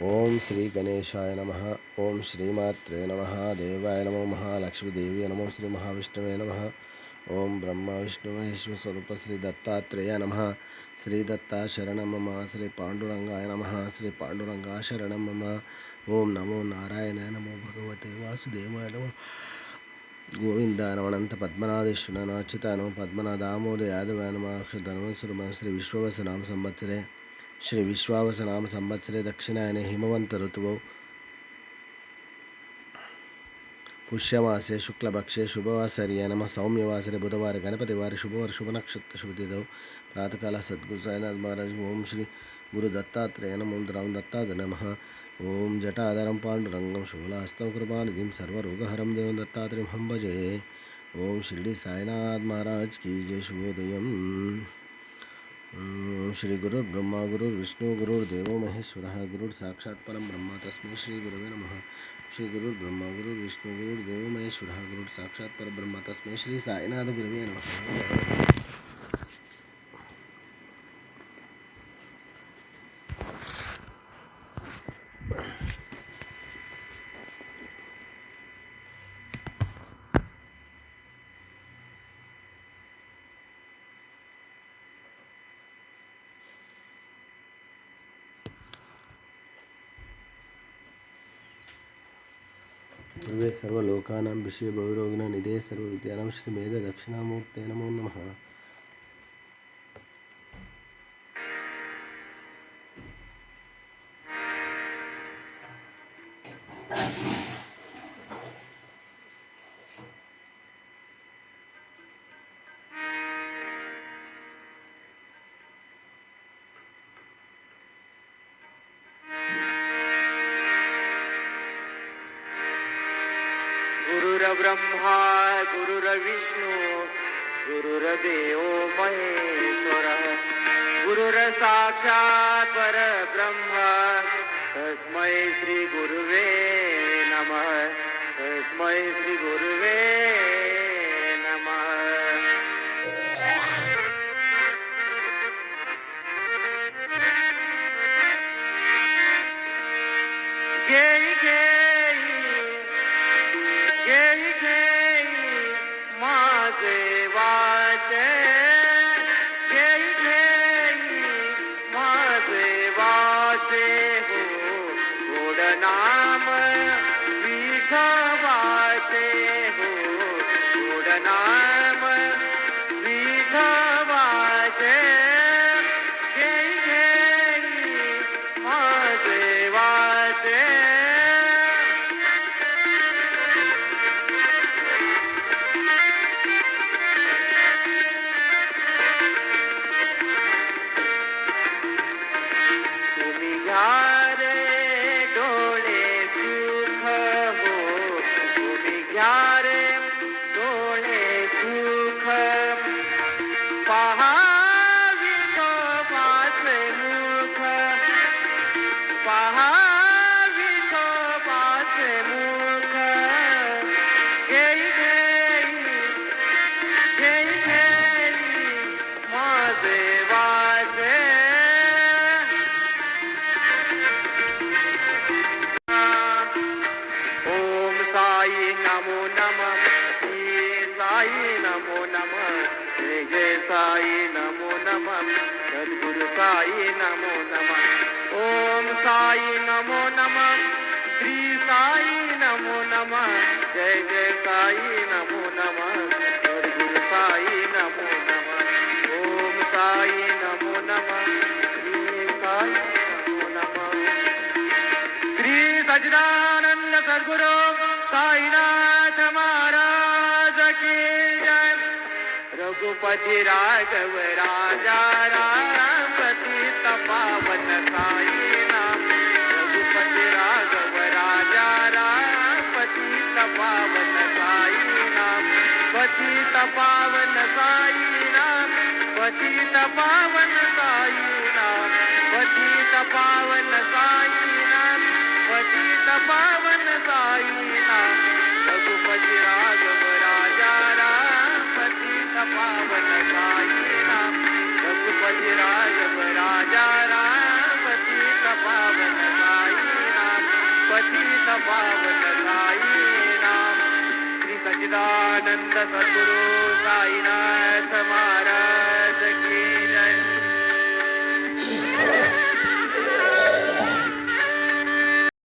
ओम श्री गणेशाय नमः। ओम श्रीमात्रे नमः। देवाय नमो महालक्ष्मीदेवी नमो श्री महाविष्णुवे नमः। ओम ब्रह्मा विष्णु महेश्वर स्वरूप श्री दत्तात्रेय नमः। श्री दत्ता शरणं मम। श्री पांडुरंगाय नमः। श्री पांडुरंगा शरणं मम। ओम नमो नारायणाय नमो भगवते वासुदेवाय नमः। गोविंदाय नमः। अनंत पद्मनाभेश्वर नमः। अच्युताय नमः। पद्मनाभ दामोदर यादवाय नमः। धर्मस्वरूप श्री विश्ववसनाम संवत्सरे श्री विश्वावसनाम संवत्सरे दक्षिणायने हिमवंत ऋतुवौ पुष्यमासे शुक्लपक्षे शुभवासर्ये नमः। सौम्यवासरे बुधवारे गणपतिवारे शुभवार शुभ नक्षत्र शुभतिथौ प्रातःकाल सद्गुरु साईनाथ महाराज ओम श्री गुरु दत्तात्रेय नमः। ओम राम दत्तात्रेय नमः। ओम जटाधरं पांडुरंगं शूलास्तं कृपानिधिं सर्वरोगहरं देवं दत्तात्रेयं हम भजे। ओम शिरडी साईनाथ महाराज की जय। शुभोदयम्। श्री गुरुर्ब्रह्मा गुरुर्विष्णु गुरुर्देवो महेश्वरः गुरुर्साक्षात् परं ब्रह्म तस्मै श्री गुरवे नमः। श्री गुरुर्ब्रह्मा गुरुर्विष्णु गुरुर्देवो महेश्वरः गुरुर्साक्षात् परब्रह्म तस्मै श्री साईनाथ गुरवे नमः। पूर्वे सर्वलोकानां विषये बहुरोगिणां निधे सर्वविद्यानां श्रीमेध दक्षिणामूर्ते नमो नमः। गुरुर्ब्रह्मा गुरुर्विष्णु गुरुर्देवो महेश्वरः गुरुर्साक्षात् परब्रह्म तस्मै श्री गुरुवे नमः। तस्मै श्री गुरुवे नमः। घेई घेई माझे वाचे घेई माझे वाचे हो गोड नाम विठवाचे हो गोड नाम विठवाचे घेई माझे वाचे साई नमो नमः। सद्गुरु साई नमो नमः। ओम साई नमो नमः। श्री साई नमो नमः। जय जय साई नमो नमः। सद्गुरु साई नमो नमः। ओम साई नमो नमः। श्री साई नमो नमः। श्री सच्चिदानंद सद्गुरु साईनाथ महाराज की जय। रघुपति राघव राजा राम पतित पावन साई नाम। रघुपति राघव राजा राम पतित पावन साई नाम। पतित पावन साई नाम। पतित पावन साई नाम। पतित पावन साई नाम। पतित पावन साई नाम। रघुपति राघव राजा राम पतित पावन साई नाम। रघुपति राघव राजा राम पतित पावन साई सद्गुरु साईनाथ महाराज